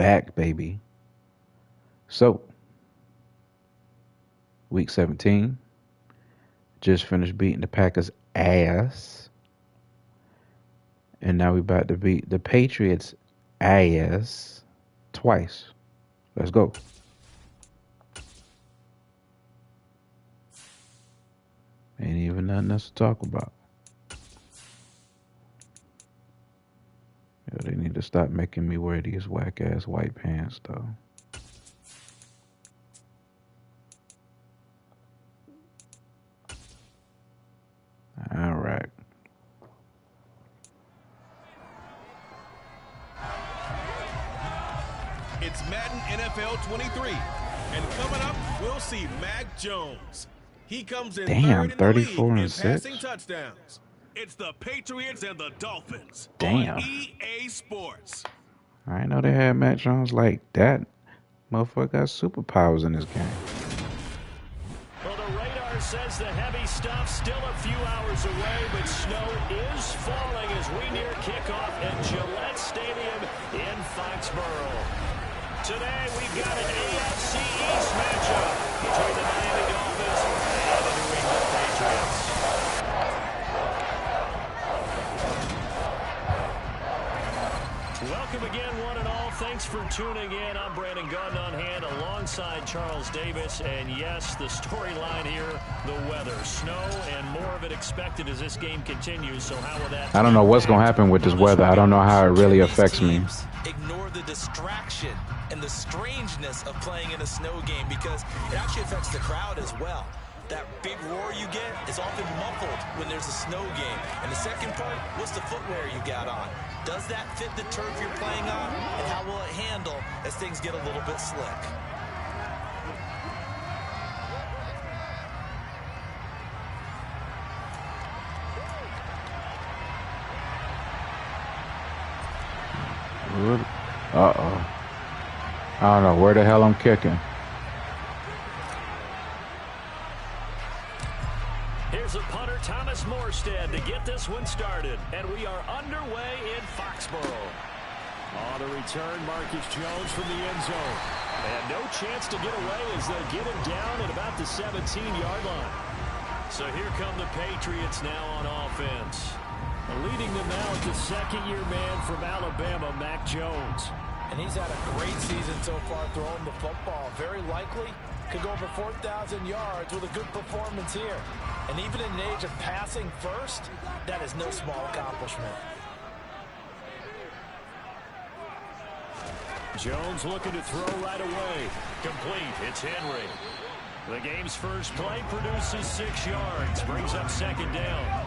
back, baby. So, week 17. Just finished beating the Packers' ass. And now we about to beat the Patriots' ass twice. Let's go. Ain't even nothing else to talk about. They need to stop making me wear these whack-ass white pants, though. All right. It's Madden NFL 23. And coming up, we'll see Mac Jones. He comes in third in the league in passing touchdowns. It's the Patriots and the Dolphins on EA Sports. I didn't know they had Mac Jones like that. Motherfucker got superpowers in this game. Well, the radar says the heavy stuff still a few hours away, but snow is falling as we near kickoff at Gillette Stadium in Foxborough. Today, we've got an AFC East matchup between the Miami Dolphins and the New England Patriots. Welcome again, one and all. Thanks for tuning in. I'm Brandon Gunn on hand alongside Charles Davis. And yes, the storyline here, the weather. Snow and more of it expected as this game continues. So how will that... I don't know what's going to happen with this weather. I don't know how it really affects me. Ignore the distraction and the strangeness of playing in a snow game because it actually affects the crowd as well. That big roar you get is often muffled when there's a snow game. And the second part, what's the footwear you got on? Does that fit the turf you're playing on? And how will it handle as things get a little bit slick? Uh-oh. I don't know where the hell I'm kicking. Here's a punter, Thomas Morstead, to get this one started. And we are underway in Foxborough. On the return, Marcus Jones from the end zone. And no chance to get away as they get him down at about the 17-yard line. So here come the Patriots now on offense. Leading them now at the second-year man from Alabama, Mac Jones. And he's had a great season so far throwing the football. Very likely could go over 4,000 yards with a good performance here. And even in the age of passing first, that is no small accomplishment. Jones looking to throw right away. Complete. It's Henry. The game's first play produces 6 yards. Brings up second down.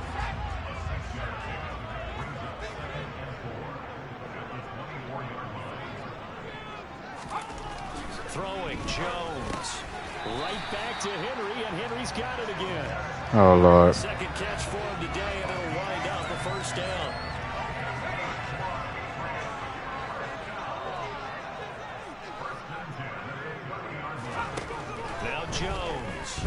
Throwing Jones. Right back to Henry, and Henry's got it again. Oh, Lord. Second catch for him today, and it'll wind up a first down. Now Jones.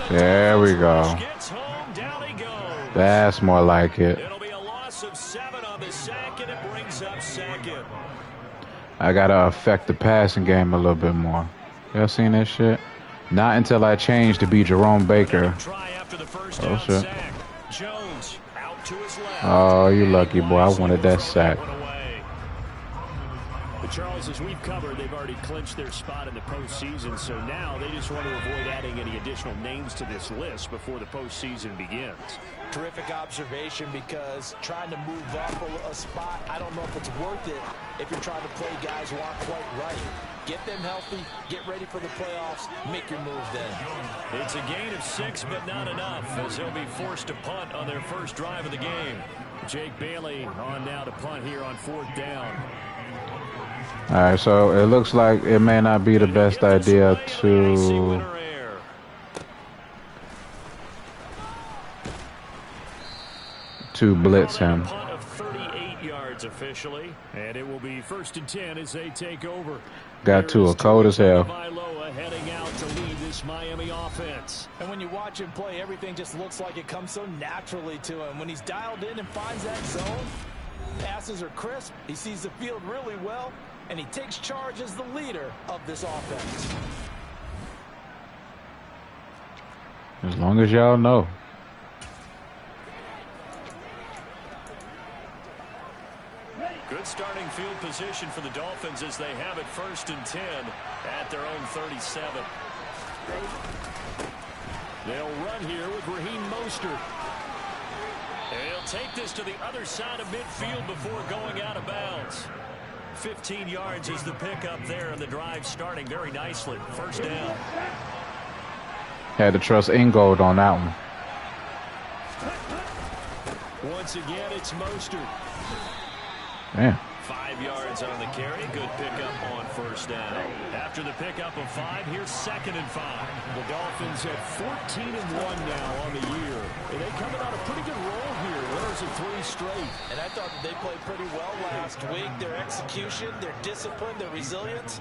There we go. Gets home, down he goes. That's more like it. It'll be a loss of 7 on the sack, and it brings up second. I gotta affect the passing game a little bit more. Y'all seen that shit? Not until I change to be Jerome Baker. Oh shit. Oh, you lucky boy. I wanted that sack. But Charles, as we've covered, they've already clinched their spot in the postseason, so now they just want to avoid adding any additional names to this list before the postseason begins. Terrific observation, because trying to move up a spot, I don't know if it's worth it if you're trying to play guys who aren't quite right. Get them healthy, get ready for the playoffs, make your move then. It's a gain of 6, but not enough, as they'll be forced to punt on their first drive of the game. Jake Bailey on now to punt here on 4th down. All right, so it looks like it may not be the best idea to blitz him. Of 38 yards officially, and it will be 1st and 10 as they take over. Got to a cold as hell. Heading out to lead this Miami offense. And when you watch him play, everything just looks like it comes so naturally to him. When he's dialed in and finds that zone, Passes are crisp. He sees the field really well, and he takes charge as the leader of this offense. As long as y'all know. Good starting field position for the Dolphins as they have it 1st and 10 at their own 37. They'll run here with Raheem Mostert. He'll take this to the other side of midfield before going out of bounds. 15 yards is the pickup there, and the drive starting very nicely. 1st down. Had to trust Ingold on that one. Once again, it's Mostert. Damn. 5 yards on the carry. Good pickup on 1st down. After the pickup of 5, here's 2nd and 5. The Dolphins at 14-1 now on the year. And they coming on a pretty good roll here. Winners of 3 straight. And I thought that they played pretty well last week. Their execution, their discipline, their resilience,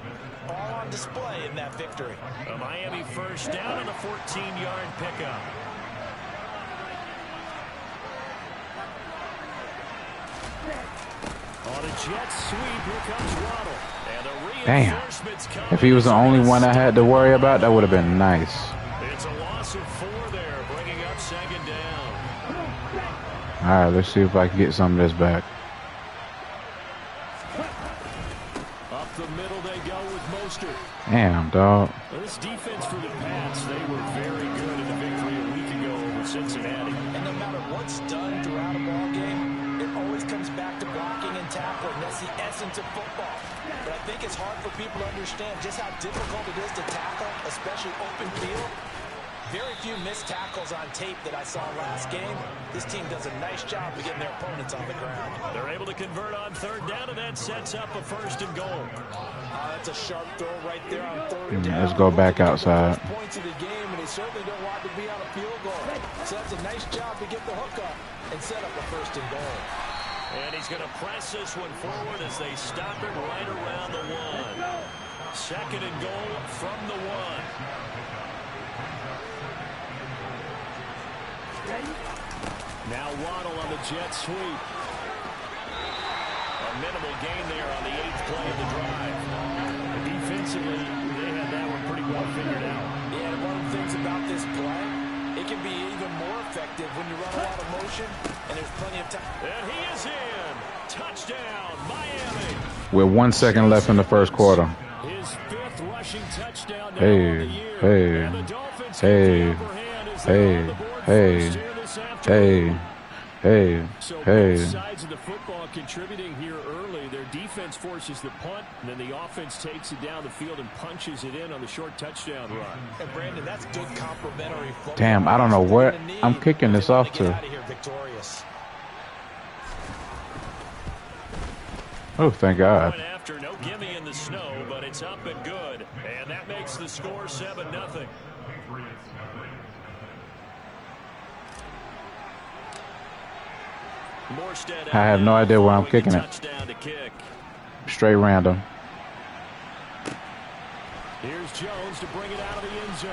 all on display in that victory. A Miami 1st down and a 14-yard pickup. On a jet sweep, here comes Waddle. And the reinforcements come. If he was the only one I had to worry about, that would have been nice. It's a loss of 4 there, bringing up 2nd down. All right, let's see if I can get some of this back. Up the middle they go with Mostert. Damn, dog. Well, this defense for the Pats, they were very good in the victory a week ago over Cincinnati. And no matter what's done throughout a ball game, it always comes back to blocking and tackling. That's the essence of football. But I think it's hard for people to understand just how difficult it is to tackle, especially open field. Very few missed tackles on tape that I saw last game. This team does a nice job of getting their opponents on the ground. They're able to convert on 3rd down, and that sets up a 1st and goal. That's a sharp throw right there on 3rd down. Let's go back outside. Points of the game, and they certainly don't want to be on a field goal. So that's a nice job to get the hook up and set up a 1st and goal. And he's going to press this one forward as they stop it right around the 1. 2nd and goal from the 1. Now Waddle on the jet sweep. A minimal gain there on the 8th play of the drive. Defensively, they had that one pretty well figured out. Yeah, and one of the things about this play, it can be even more effective when you run a lot of motion and there's plenty of time. And he is in. Touchdown, Miami. With 1 second left in the 1st quarter. His 5th rushing touchdown now Hey, on the year. hey, And the Dolphins hey, have the upper hand as they're on the board hey, first here this afternoon. So both sides of the football contributing here early. Their defense forces the punt, and then the offense takes it down the field and punches it in on the short touchdown run. And Brandon, that's good complementary football. Damn, I don't know where I'm kicking this off to. Oh, thank God. Point after, no gimme in the snow, but it's up and good. And that makes the score 7-0. I have no idea where I'm kicking it. Straight random. Here's Jones to bring it out of the end zone.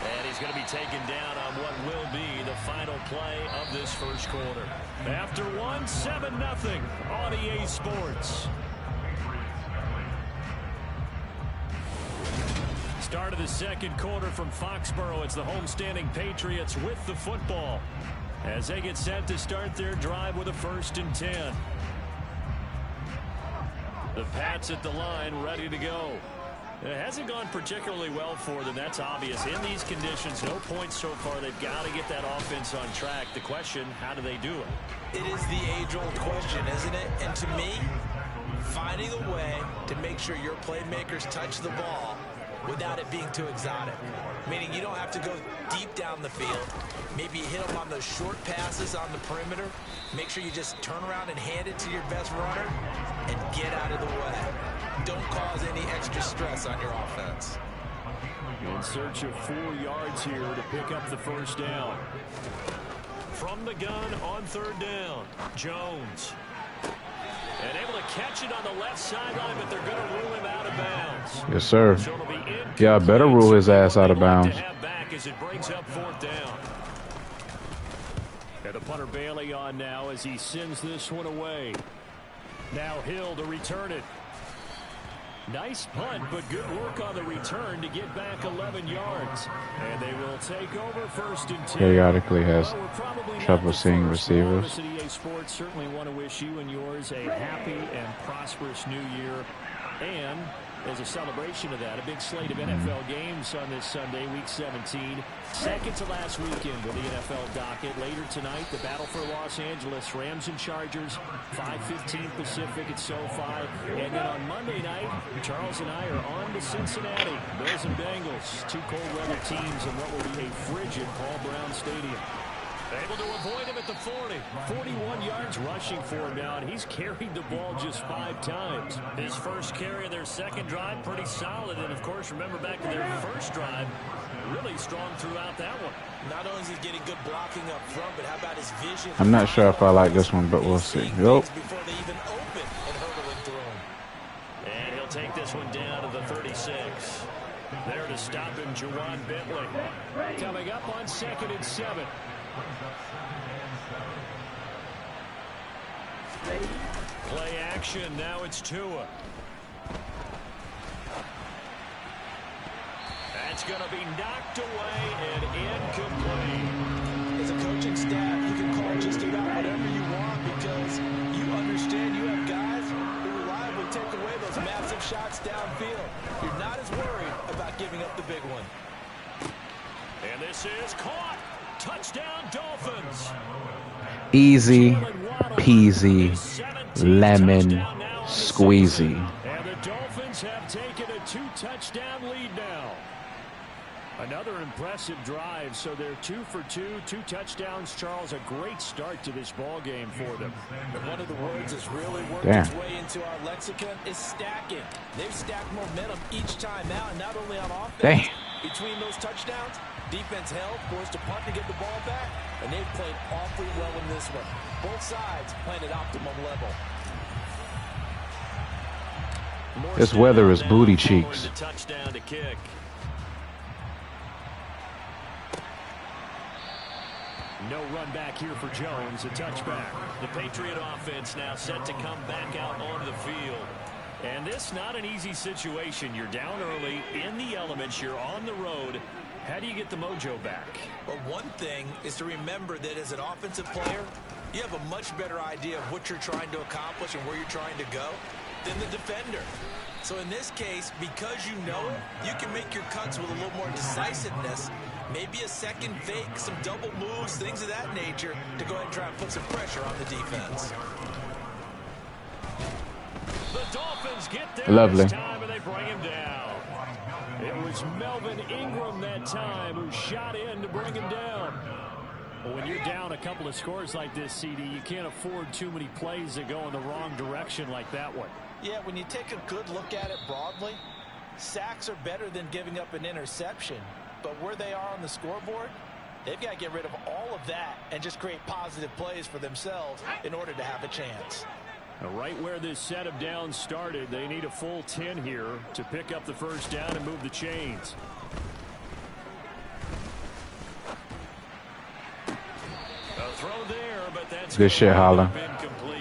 And he's going to be taken down on what will be the final play of this 1st quarter. After 1, 7-0 on EA Sports. Start of the 2nd quarter from Foxborough. It's the homestanding Patriots with the football as they get set to start their drive with a 1st and 10. The Pats at the line, ready to go. It hasn't gone particularly well for them. That's obvious. In these conditions, no points so far. They've got to get that offense on track. The question, how do they do it? It is the age-old question, isn't it? And to me, finding a way to make sure your playmakers touch the ball without it being too exotic. Meaning you don't have to go deep down the field. Maybe you hit them on those short passes on the perimeter. Make sure you just turn around and hand it to your best runner and get out of the way. Don't cause any extra stress on your offense. In search of 4 yards here to pick up the 1st down. From the gun on 3rd down, Jones. And able to catch it on the left sideline, but they're going to rule him out of bounds. Yes, sir. So yeah, I better rule his ass out of bounds. As it brings up 4th down. And the punter Bailey on now as he sends this one away. Now Hill to return it. Nice punt, but good work on the return to get back 11 yards. And they will take over 1st and 10. Periodically has trouble seeing receivers. EA Sports certainly want to wish you and yours a happy and prosperous new year. And as a celebration of that, a big slate of NFL games on this Sunday, Week 17. Second to last weekend with the NFL docket. Later tonight, the battle for Los Angeles, Rams and Chargers, 5:15 Pacific at SoFi. And then on Monday night, Charles and I are on to Cincinnati. Bills and Bengals, 2 cold weather teams in what will be a frigid Paul Brown Stadium. Able to avoid him at the 40. 41 yards rushing for him now, and he's carried the ball just 5 times. His first carry of their second drive, pretty solid. And, of course, remember back to their first drive, really strong throughout that one. Not only is he getting good blocking up front, but how about his vision? I'm not sure if I like this one, but we'll see. Yup. Before they even open and hurdling through him. And he'll take this one down to the 36. There to stop him, Juwan Bentley. Coming up on 2nd and 7. Play action. Now it's Tua. That's going to be knocked away and incomplete. As a coaching staff, you can call just about whatever you want because you understand you have guys who reliably take away those massive shots downfield. You're not as worried about giving up the big one. And this is caught. Touchdown, Dolphins. Easy peasy lemon squeezy. And the Dolphins have taken a 2-touchdown lead now. Another impressive drive, so they're 2 for 2, 2 touchdowns. Charles, a great start to this ball game for them. And one of the words that's really worked its way into our lexicon is stacking. They've stacked momentum each time out, and not only on offense. Between those touchdowns, defense held, forced a punt to get the ball back, and they've played awfully well in this one. Both sides playing at optimum level. This weather is booty cheeks. Touchdown to kick. No run back here for Jones, a touchback. The Patriot offense now set to come back out onto the field. And this not an easy situation. You're down early, in the elements, you're on the road. How do you get the mojo back? Well, one thing is to remember that as an offensive player, you have a much better idea of what you're trying to accomplish and where you're trying to go than the defender. So in this case, because you know it, you can make your cuts with a little more decisiveness. Maybe a second fake, some double moves, things of that nature to go ahead and try and put some pressure on the defense. The Dolphins get there this time and they bring him down. It was Melvin Ingram that time who shot in to bring him down. Well, when you're down a couple of scores like this, CD, you can't afford too many plays that go in the wrong direction like that one. Yeah, when you take a good look at it broadly, sacks are better than giving up an interception. But where they are on the scoreboard, they've got to get rid of all of that and just create positive plays for themselves in order to have a chance. Right where this set of downs started, they need a full 10 here to pick up the first down and move the chains. A throw there, but that's good shit, Holla. Incomplete.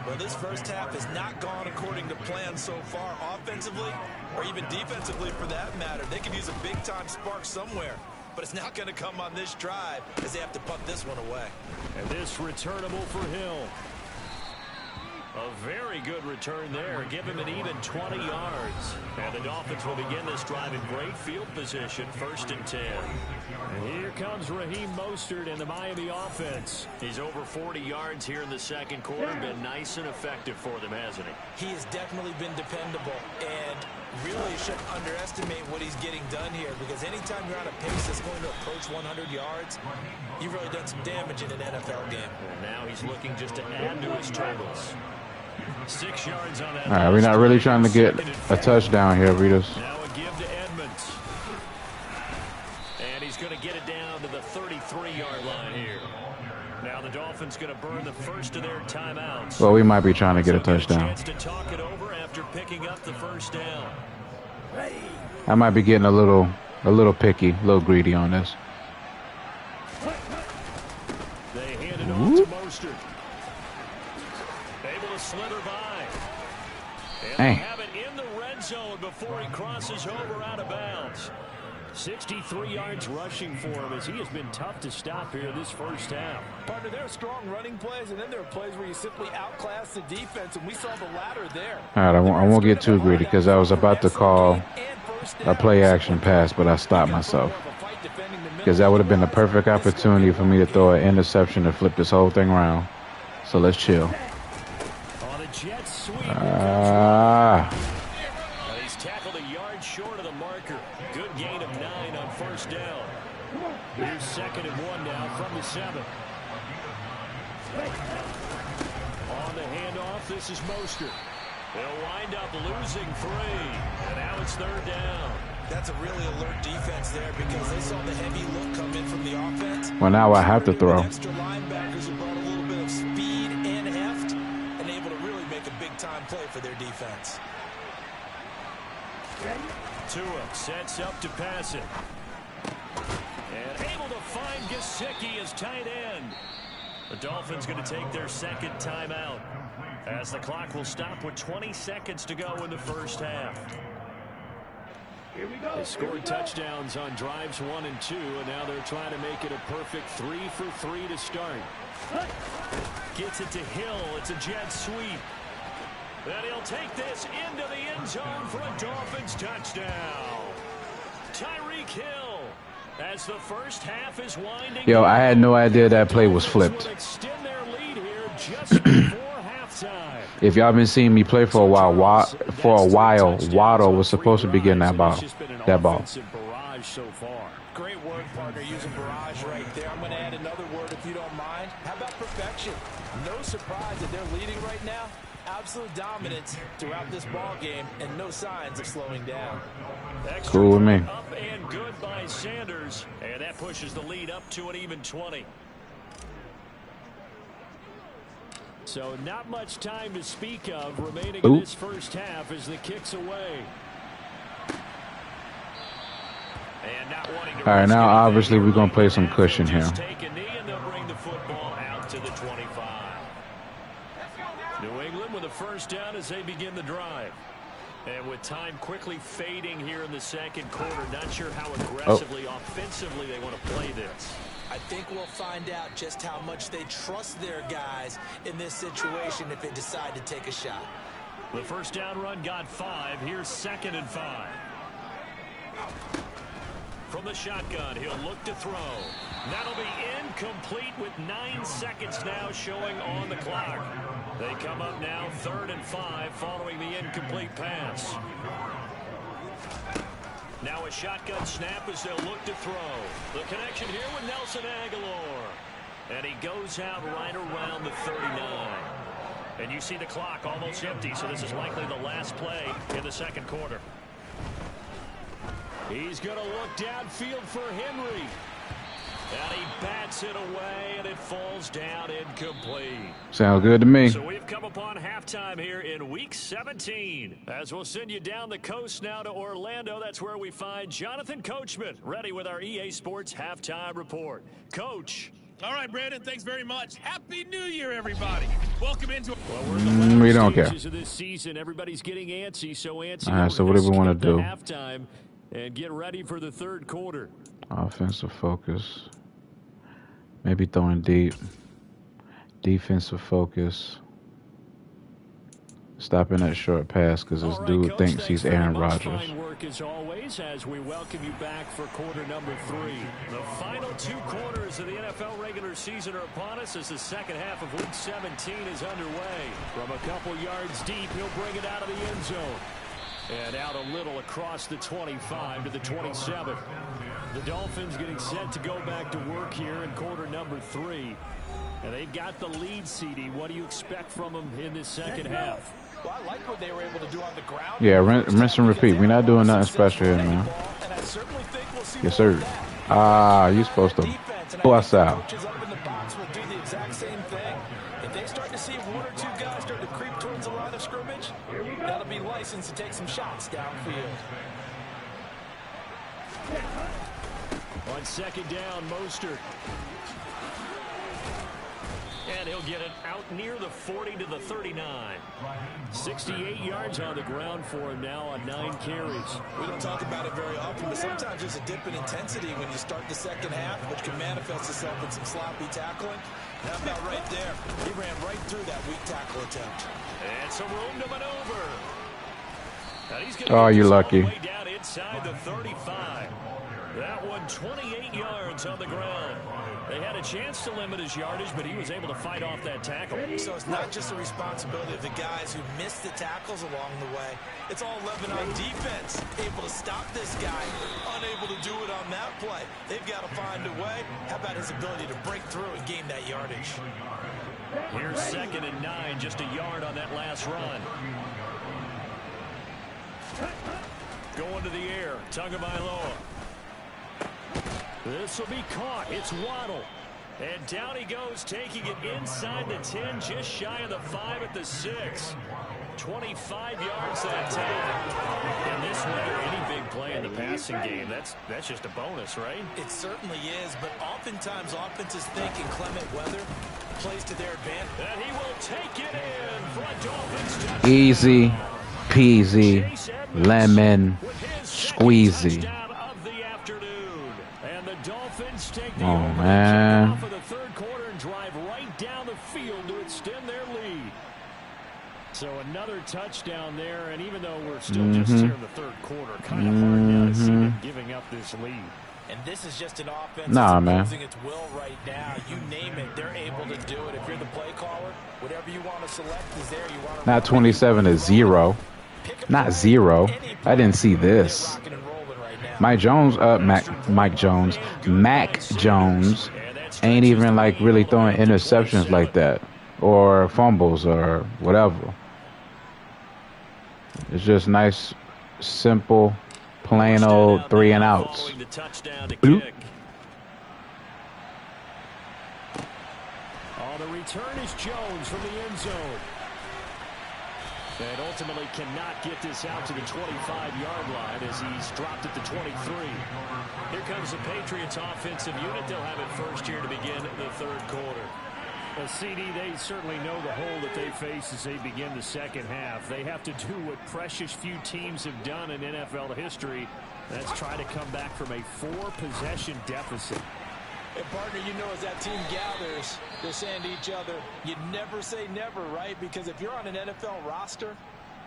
Well, this first half has not gone according to plan so far offensively or even defensively for that matter. They could use a big-time spark somewhere, but it's not going to come on this drive as they have to punt this one away. And this returnable for Hill. A very good return there. Give him an even 20 yards. And the Dolphins will begin this drive in great field position, 1st and 10. And here comes Raheem Mostert and the Miami offense. He's over 40 yards here in the second quarter. Been nice and effective for them, hasn't he? He has definitely been dependable. And really shouldn't underestimate what he's getting done here, because anytime you're on a pace that's going to approach 100 yards, you've really done some damage in an NFL game. And now he's looking just to add to his totals. 6 yards on that. All right, we're not really trying to get a touchdown here, Ritas. Now a give to Edmonds. And he's going to get it down to the 33-yard line here. Now the Dolphins going to burn the first of their timeouts. Well, we might be trying to get a touchdown. Chance to talk it over after picking up the first down. I might be getting a little picky, a little greedy on this. They off to Mostert. Able to slither by. And they have it in the red zone before he crosses over out of bounds. 63 yards rushing for him as he has been tough to stop here this first half. Partner, there are strong running plays, and then there are plays where you simply outclass the defense, and we saw the latter there. All right, I won't get too greedy because I was about to call a play action pass, but I stopped myself because that would have been the perfect opportunity for me to throw an interception to flip this whole thing around. So let's chill. He's tackled a yard short of the marker. Good gain of 9 on first down. Here's 2nd and 1 now from the 7. On the handoff, this is Mostert. They'll wind up losing 3. And now it's 3rd down. That's a really alert defense there because they saw the heavy look come in from the offense. Well, now I have to throw. Extra linebackers have brought a little bit of speed and heft and able to really make a big-time play for their defense. Tua sets up to pass it. And able to find Gesicki as tight end. The Dolphins going to take their 2nd timeout as the clock will stop with 20 seconds to go in the first half. They scored touchdowns on drives 1 and 2, and now they're trying to make it a perfect 3 for 3 to start. Gets it to Hill. It's a jet sweep. And he'll take this into the end zone for a Dolphins touchdown. Tyreek Hill, as the first half is winding. Yo, I had no idea that play was flipped. Extend their lead here just before halftime. If y'all been seeing me play for a while, Waddle was supposed to be getting that ball. Barrage so far. Great word, partner, using barrage right there. I'm going to add another word if you don't mind. How about perfection? No surprise that they're leading right now. Absolute dominance throughout this ball game and no signs of slowing down. Cool with me. Up and good by Sanders, and that pushes the lead up to an even 20. So not much time to speak of remaining in this first half as the kick's away. And not wanting to all right, now obviously we're going to play some cushion here. Take a knee and they'll bring the football out to the 25. New England with a first down as they begin the drive. And with time quickly fading here in the 2nd quarter, not sure how aggressively, offensively they want to play this. I think we'll find out just how much they trust their guys in this situation if they decide to take a shot. The first down run got 5. Here's 2nd and 5. From the shotgun, he'll look to throw. That'll be incomplete with 9 seconds now showing on the clock. They come up now 3rd and 5 following the incomplete pass. Now a shotgun snap as they'll look to throw. The connection here with Nelson Aguilar. And he goes out right around the 39. And you see the clock almost empty, so this is likely the last play in the 2nd quarter. He's going to look downfield for Henry. And he bats it away, and it falls down incomplete. Sounds good to me. So we've come upon halftime here in Week 17. As we'll send you down the coast now to Orlando. That's where we find Jonathan Coachman, ready with our EA Sports Halftime Report. Coach. All right, Brandon, thanks very much. Happy New Year, everybody. Welcome into we don't care. Of this season. Everybody's getting antsy, so antsy. All right, so what do we want to do? Halftime and get ready for the 3rd quarter. Offensive focus. Maybe throwing deep. Defensive focus. Stopping that short pass because this dude Coach, thinks he's Aaron Rodgers. Fine work as always as we welcome you back for quarter number 3. The final 2 quarters of the NFL regular season are upon us as the 2nd half of Week 17 is underway. From a couple yards deep, he'll bring it out of the end zone. And out a little across the 25 to the 27. The Dolphins getting set to go back to work here in quarter number 3. And they've got the lead, CD. What do you expect from them in this 2nd half? Well, I like what they were able to do on the ground. Yeah, rinse and repeat. We're not doing nothing special here, man. Yes, sir. You're supposed to bust out. If they start to see 1 or 2 guys start to creep towards the line of scrimmage, that'll be licensed to take some shots downfield. On 2nd down, Mostert. And he'll get it out near the 40 to the 39. 68 yards on the ground for him now on 9 carries. We don't talk about it very often, but sometimes there's a dip in intensity when you start the second half, which can manifest itself in some sloppy tackling. How about right there? He ran right through that weak tackle attempt. And some room to maneuver. Oh, you're lucky. Way down inside the 35. That one 28 yards on the ground. They had a chance to limit his yardage, but he was able to fight off that tackle. So it's not just the responsibility of the guys who missed the tackles along the way. It's all Lebanon defense, able to stop this guy, unable to do it on that play. They've got to find a way. How about his ability to break through and gain that yardage? Here's 2nd and 9, just a yard on that last run. Going to the air, Tagovailoa. This will be caught. It's Waddle. And down he goes, taking it inside the 10, just shy of the 5 at the 6. 25 yards that time. And this weather, any big play in the passing game, that's just a bonus, right? It certainly is, but oftentimes offenses think inclement weather plays to their advantage. And he will take it in for a Dolphins touchdown. Easy peasy, lemon squeezy. Oh, man. For the third quarter and drive right down the field to extend their lead. So another touchdown there, and even though we're still just here in the third quarter, kind of hard now to see them giving up this lead. And this is just an offense that's using its will right now. You name it, they're able to do it. If you're the play caller, whatever you want to select is there. You want to not 27 is 0. Not 0. I didn't see this. Mac Jones ain't even like really throwing interceptions like that or fumbles or whatever. It's just nice, simple, plain old 3 and outs. Bloop. The return is Jones from the end zone. And ultimately cannot get this out to the 25-yard line as he's dropped at the 23. Here comes the Patriots offensive unit. They'll have it first here to begin the third quarter. CD, they certainly know the hole that they face as they begin the second half. They have to do what precious few teams have done in NFL history. That's try to come back from a 4-possession deficit. And partner, you know, as that team gathers, they're saying to each other, you never say never, right? Because if you're on an NFL roster,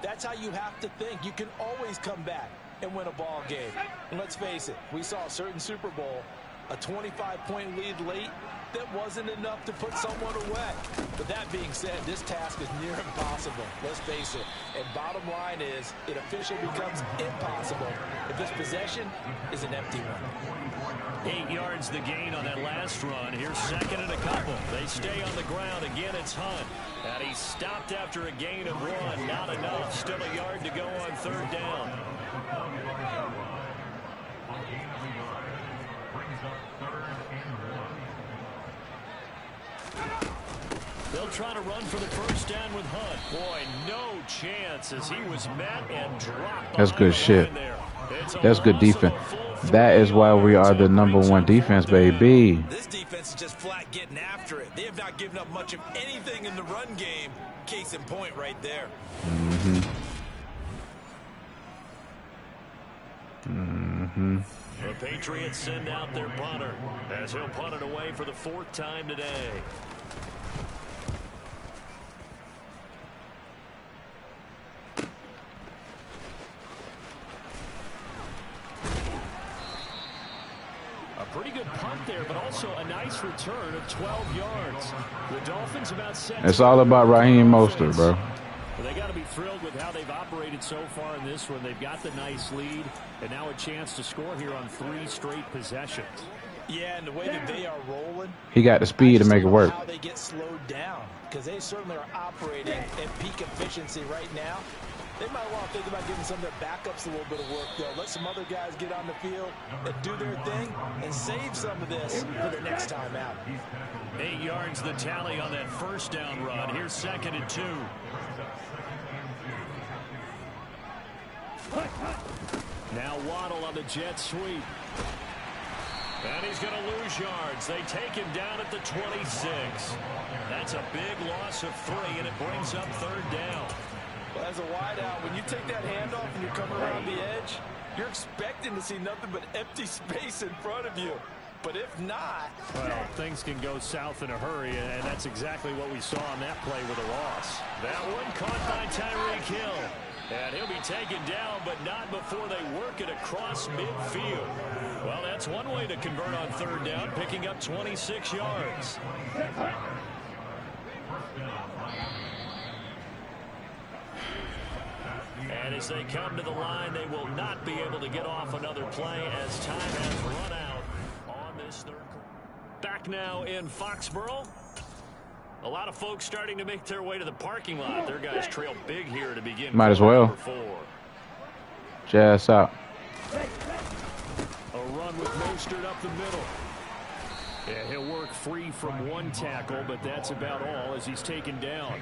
that's how you have to think. You can always come back and win a ball game. And let's face it, we saw a certain Super Bowl, a 25-point lead late, that wasn't enough to put someone away. But that being said, this task is near impossible. Let's face it. And bottom line is, it officially becomes impossible if this possession is an empty one. 8 yards the gain on that last run. Here's 2nd and a couple. They stay on the ground. Again, it's Hunt. And he stopped after a gain of 1. Not enough. Still a yard to go on 3rd down. They'll try to run for the first down with Hunt. Boy, no chance as he was met and dropped. That's good shit. That's good defense. That is why we are the #1 defense, baby. This defense is just flat getting after it. They have not given up much of anything in the run game. Case in point right there. The Patriots send out their punter as he'll punt it away for the 4th time today. Pretty good punt there, but also a nice return of 12 yards. The Dolphins about set. It's all about Raheem Mostert, bro. Well, they got to be thrilled with how they've operated so far in this one. They've got the nice lead, and now a chance to score here on 3 straight possessions. Yeah, and the way that they are rolling, he got the speed to make it work. How they get slowed down, because they certainly are operating at peak efficiency right now. They might want to think about giving some of their backups a little bit of work, though. Let some other guys get on the field and do their thing and save some of this for their next time out. 8 yards the tally on that first down run. Here's 2nd and 2. Now Waddle on the jet sweep. And he's going to lose yards. They take him down at the 26. That's a big loss of 3, and it brings up 3rd down. Well, as a wideout, when you take that handoff and you're coming around the edge, you're expecting to see nothing but empty space in front of you. But if not... Well, things can go south in a hurry, and that's exactly what we saw on that play with a loss. That one caught by Tyreek Hill. And he'll be taken down, but not before they work it across midfield. Well, that's one way to convert on 3rd down, picking up 26 yards. And as they come to the line, they will not be able to get off another play as time has run out on this 3rd quarter. Back now in Foxborough. A lot of folks starting to make their way to the parking lot. Their guys trail big here to begin. Might as well. Jazz out. A run with Mostert up the middle. Yeah, he'll work free from 1 tackle, but that's about all as he's taken down.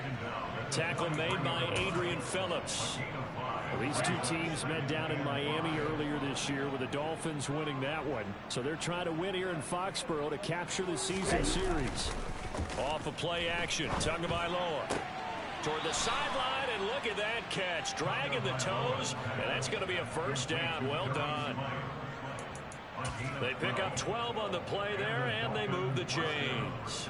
Tackle made by Adrian Phillips. Well, these 2 teams met down in Miami earlier this year with the Dolphins winning that one. So they're trying to win here in Foxborough to capture the season series. Off of play action, Tagovailoa toward the sideline, and look at that catch. Dragging the toes, and that's going to be a 1st down. Well done. They pick up 12 on the play there, and they move the chains.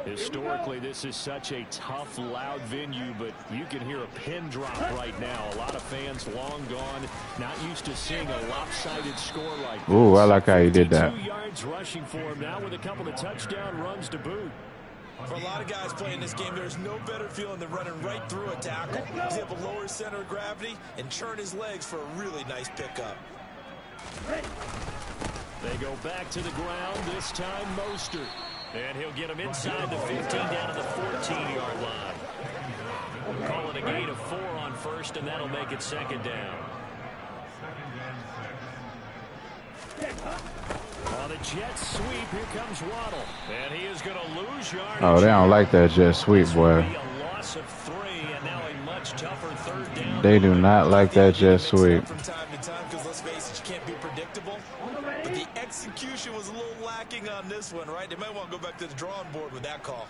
Historically, this is such a tough, loud venue, but you can hear a pin drop right now. A lot of fans long gone, not used to seeing a lopsided score like this. Ooh, I like how you did that. 2 yards rushing for him now with a couple of touchdown runs to boot. For a lot of guys playing this game, there's no better feeling than running right through a tackle. He's able to lower his center of gravity and churn his legs for a really nice pickup. They go back to the ground, this time Mostert. And he'll get him inside the 15 down to the 14-yard line. Call it a gain of 4 on 1st, and that'll make it 2nd down. On the jet sweep, here comes Waddle. And he is going to lose yardage. Oh, they don't like that jet sweep, boy. A loss of 3, and now a much tougher 3rd down. They do not like that jet sweep. From time to time, because let's face it, you can't be predictable. But the execution was a little lacking on this one, right? They might want to go back to the drawing board with that call.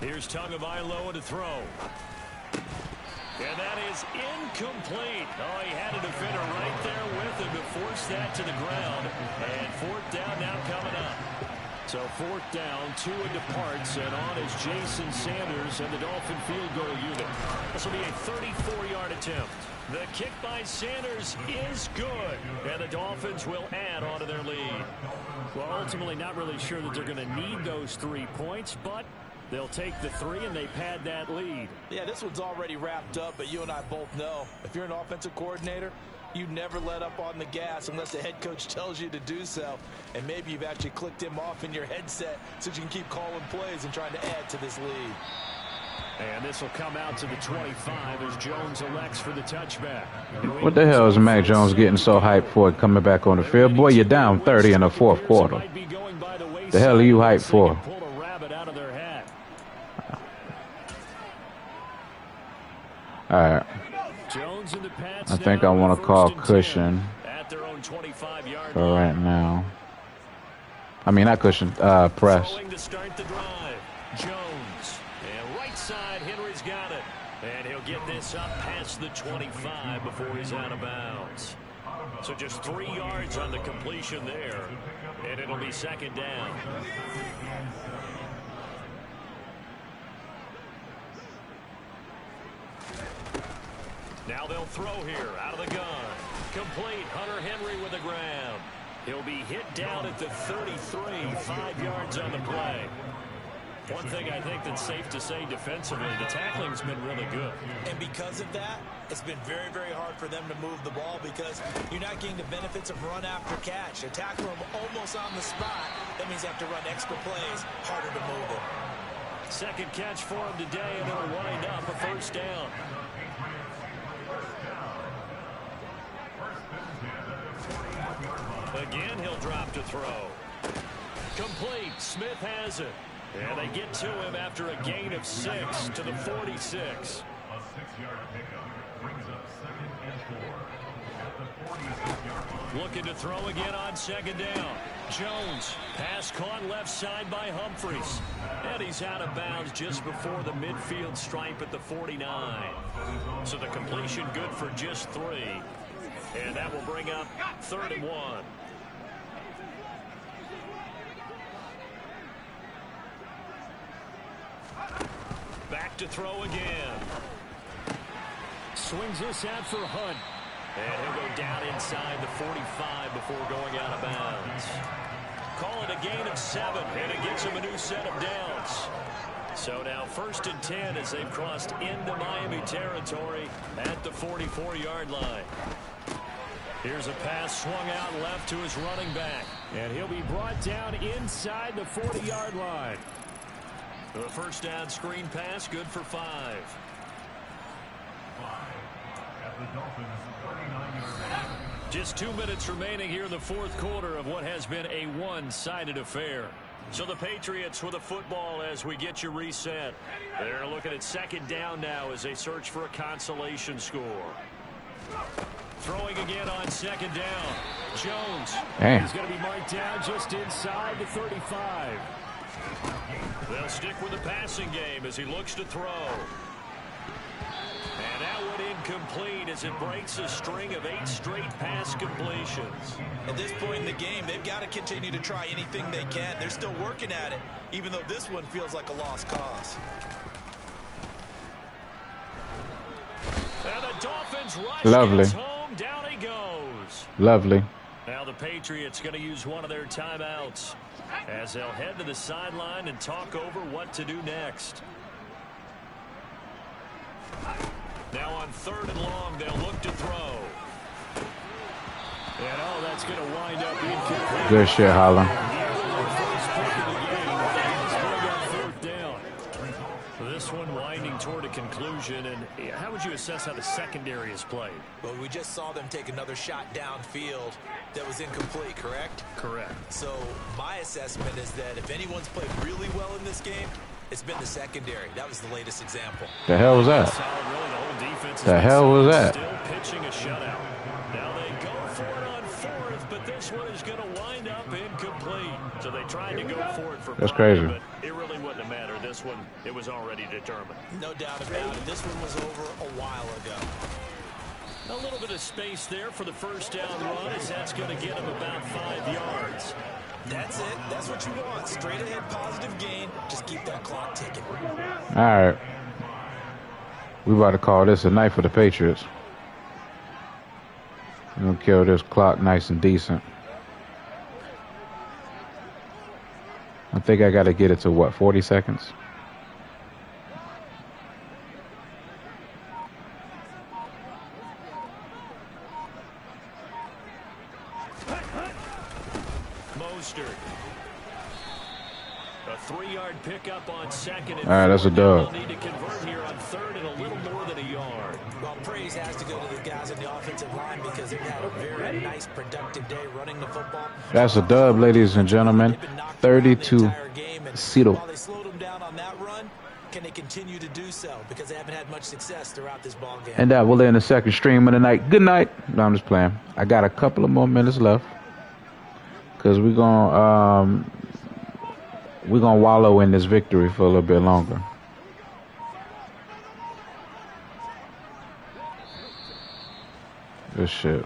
Here's Tagovailoa to throw. And that is incomplete. Oh, he had a defender right there with him to force that to the ground. And 4th down now coming up. So 4th down, Tua departs, and on is Jason Sanders and the Dolphin field goal unit. This will be a 34-yard attempt. The kick by Sanders is good, and the Dolphins will add on to their lead. Well, ultimately not really sure that they're going to need those 3 points, but they'll take the 3 and they pad that lead. Yeah, this one's already wrapped up, but you and I both know if you're an offensive coordinator, you never let up on the gas unless the head coach tells you to do so. And maybe you've actually clicked him off in your headset so you can keep calling plays and trying to add to this lead. And this will come out to the 25 as Jones elects for the touchback. What the hell is Mac Jones getting so hyped for coming back on the field? Boy, you're down 30 in the 4th quarter. The hell are you hyped for? All right. I think I want to call cushion for right now. I mean, not cushion, press. And he'll get this up past the 25 before he's out of bounds. So just 3 yards on the completion there, and it'll be 2nd down. Now they'll throw here out of the gun. Complete, Hunter Henry with the ground. He'll be hit down at the 33, 5 yards on the play. One thing I think that's safe to say defensively, the tackling's been really good. And because of that, it's been very, very hard for them to move the ball because you're not getting the benefits of run after catch. They tackle them almost on the spot. That means you have to run extra plays, harder to move it. 2nd catch for him today, and it'll wind up a 1st down. Again, he'll drop to throw. Complete. Smith has it. And they get to him after a gain of 6 to the 46. Looking to throw again on second down. Jones, pass caught left side by Humphries. And he's out of bounds just before the midfield stripe at the 49. So the completion good for just 3. And that will bring up 3rd and 1. Back to throw again. Swings this out for Hunt. And he'll go down inside the 45 before going out of bounds. Call it a gain of 7, and it gets him a new set of downs. So now 1st and 10 as they've crossed into Miami territory at the 44-yard line. Here's a pass swung out left to his running back. And he'll be brought down inside the 40-yard line. The first down screen pass, good for 5. Just 2 minutes remaining here in the 4th quarter of what has been a one-sided affair. So the Patriots with a football as we get you reset. They're looking at 2nd down now as they search for a consolation score. Throwing again on 2nd down. Jones. He's going to be marked down just inside the 35. They'll stick with the passing game as he looks to throw. And that one incomplete as it breaks a string of 8 straight pass completions. At this point in the game, they've got to continue to try anything they can. They're still working at it, even though this one feels like a lost cause. And the Dolphins rush. Lovely. Home, down he goes. Lovely. Now the Patriots going to use one of their timeouts as they'll head to the sideline and talk over what to do next. Now on 3rd and long, they'll look to throw. And that's going to wind up incomplete. Good shit, Holland. This one winding toward a conclusion. And how would you assess how the secondary is played? Well, we just saw them take another shot downfield that was incomplete, correct? Correct. So my assessment is that if anyone's played really well in this game, it's been the secondary. That was the latest example. The hell was that? The hell was that? Still pitching a shutout. Now they go for it on 4th, but this one is going to wind up incomplete. So they tried to go for it for That's 5, crazy. but it really wouldn't have mattered. This one, it was already determined. No doubt about it. This one was over a while ago. A little bit of space there for the first down run as that's going to get him about 5 yards. That's it. That's what you want. Straight ahead positive gain. Just keep that clock ticking. All right. We about to call this a night for the Patriots. We're going to kill this clock nice and decent. I think I got to get it to, what, 40 seconds? A 3-yard pickup on 2nd. All right, that's a dub. Need to convert here on 3rd and a little more than a yard. Well, praise has to go to the guys on the offensive line because they've had a very nice, productive day running the football. That's a dub, ladies and gentlemen. 32-0. While they slowed them down on that run, can they continue to do so? Because they haven't had much success throughout this ball game. And that will end the 2nd stream of the night. Good night. No, I'm just playing. I got a couple of more minutes left because we're gonna wallow in this victory for a little bit longer. Good shit.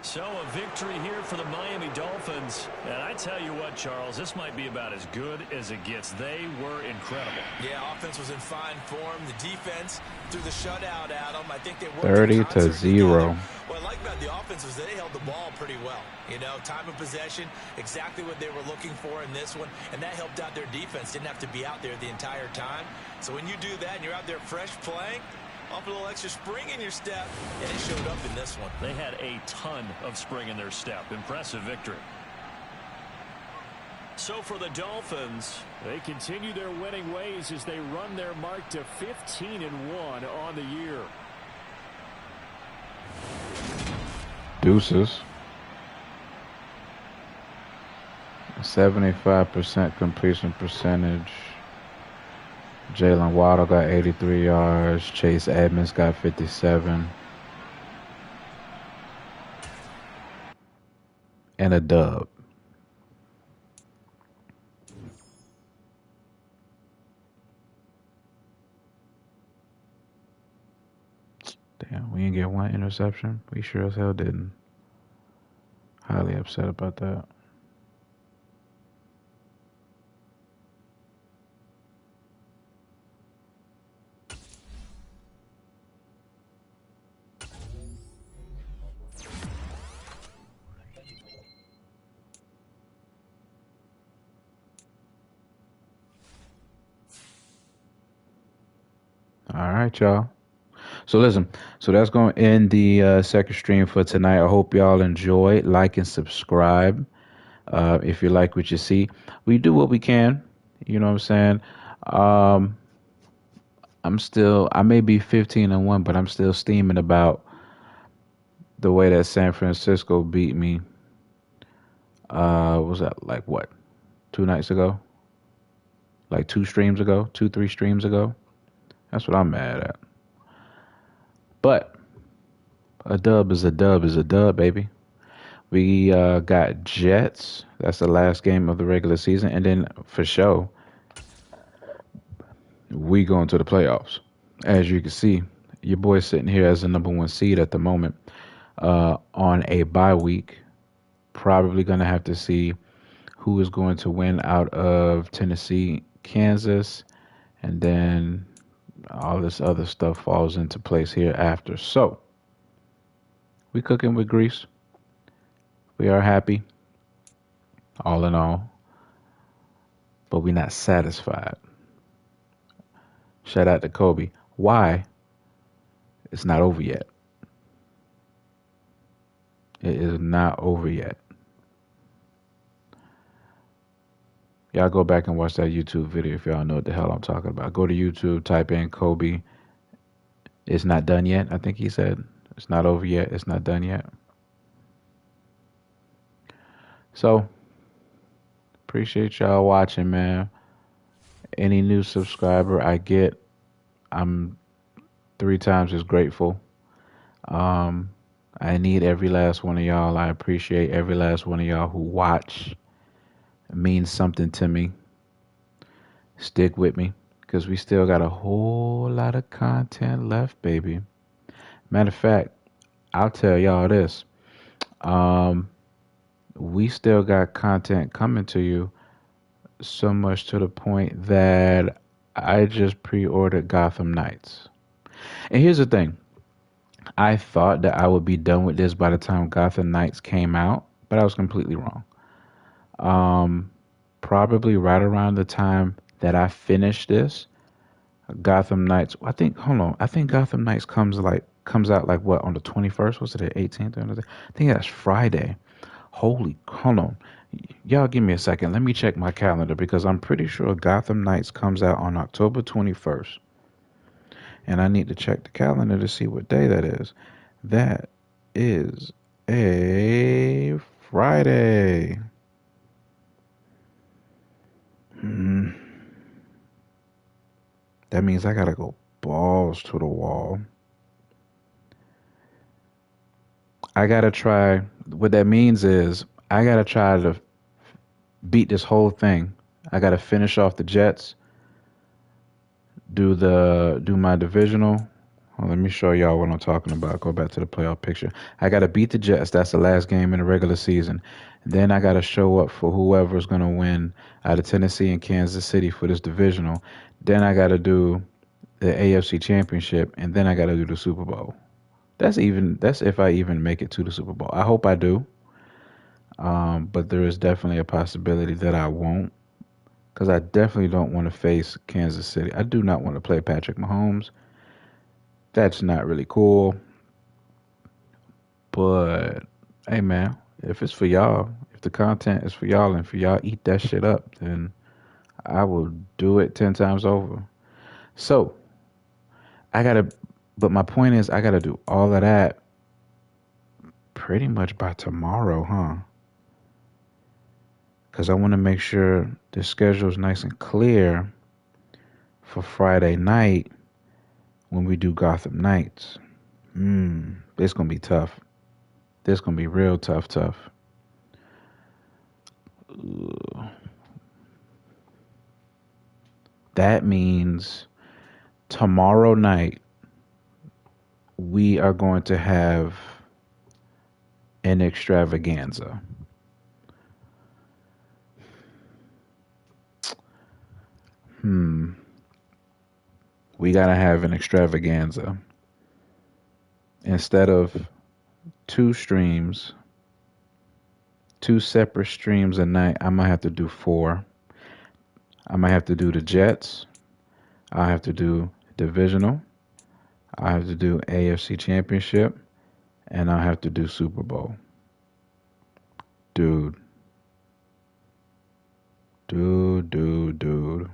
So a victory here for the Miami Dolphins. And I tell you what, Charles, this might be about as good as it gets. They were incredible. Yeah, offense was in fine form. The defense threw the shutout at them. I think they worked 30-0. What I like about the offense was they held the ball pretty well. You know, time of possession, exactly what they were looking for in this one. And that helped out their defense. Didn't have to be out there the entire time. So when you do that and you're out there fresh playing, off a little extra spring in your step, and it showed up in this one. They had a ton of spring in their step. Impressive victory. So for the Dolphins, they continue their winning ways as they run their mark to 15-1 on the year. Deuces. 75% completion percentage. Jalen Waddle got 83 yards. Chase Edmonds got 57. and a dub. Damn, we didn't get one interception. We sure as hell didn't. Highly upset about that. All right, y'all. So listen, so that's going to end the second stream for tonight. I hope y'all enjoy. Like and subscribe. If you like what you see, we do what we can. You know what I'm saying? Um, I may be 15-1, but I'm still steaming about the way that San Francisco beat me. Was that like what? 2 nights ago? Like 2 streams ago? 3 streams ago? That's what I'm mad at. But a dub is a dub is a dub, baby. We got Jets. That's the last game of the regular season. And then for sure, we going to the playoffs. As you can see, your boy's sitting here as the #1 seed at the moment on a bye week. Probably going to have to see who is going to win out of Tennessee, Kansas, and then all this other stuff falls into place here after. So, we cooking with grease. We are happy, all in all, but we're not satisfied. Shout out to Kobe. Why? It's not over yet. It is not over yet. Y'all go back and watch that YouTube video if y'all know what the hell I'm talking about. Go to YouTube, type in Kobe. It's not done yet, I think he said. It's not over yet. It's not done yet. So, appreciate y'all watching, man. Any new subscriber I get, I'm 3 times as grateful. I need every last one of y'all. I appreciate every last one of y'all who watch. It means something to me. Stick with me, because we still got a whole lot of content left, baby. Matter of fact, I'll tell y'all this. We still got content coming to you, so much to the point that I just pre-ordered Gotham Knights. And here's the thing. I thought that I would be done with this by the time Gotham Knights came out, but I was completely wrong. Probably right around the time that I finished this, Gotham Knights. I think. Hold on. I think Gotham Knights comes out like what, on the 21st? Was it the 18th? I think that's Friday. Hold on. Y'all give me a second. Let me check my calendar, because I'm pretty sure Gotham Knights comes out on October 21st. And I need to check the calendar to see what day that is. That is a Friday. That means I gotta go balls to the wall. I gotta try. What that means is I gotta try to beat this whole thing. I gotta finish off the Jets. Do my divisional. Well, let me show y'all what I'm talking about. Go back to the playoff picture. I gotta beat the Jets. That's the last game in the regular season. Then I gotta show up for whoever's gonna win out of Tennessee and Kansas City for this divisional. Then I gotta do the AFC Championship, and then I gotta do the Super Bowl. That's if I even make it to the Super Bowl. I hope I do. But there is definitely a possibility that I won't, because I definitely don't want to face Kansas City. I do not want to play Patrick Mahomes. That's not really cool. But hey, man, if it's for y'all, if the content is for y'all and for y'all eat that shit up, then I will do it 10 times over. So but my point is, I gotta do all of that pretty much by tomorrow, huh? Because I want to make sure the schedule is nice and clear for Friday night when we do Gotham Knights. It's going to be tough. This going to be real tough. That means tomorrow night we are going to have an extravaganza. We gotta have an extravaganza. Instead of two streams, two separate streams a night, I might have to do four. I might have to do the Jets. I have to do divisional. I have to do AFC Championship, and I have to do Super Bowl. Dude. Dude.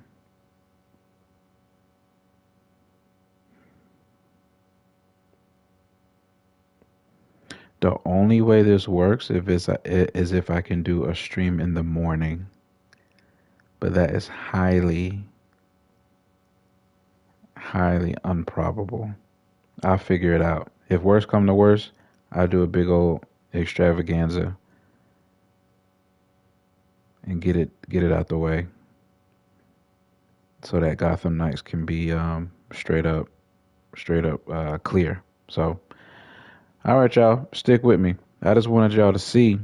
The only way this works is if I can do a stream in the morning, but that is highly improbable. I'll figure it out. If worse come to worse, I'll do a big old extravaganza and get it out the way, so that Gotham Knights can be straight up clear. So, all right, y'all, stick with me. I just wanted y'all to see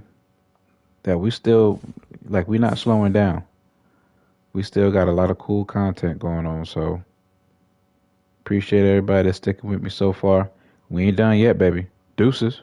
that we still, like, we not slowing down. We still got a lot of cool content going on. So, appreciate everybody that's sticking with me so far. We ain't done yet, baby. Deuces.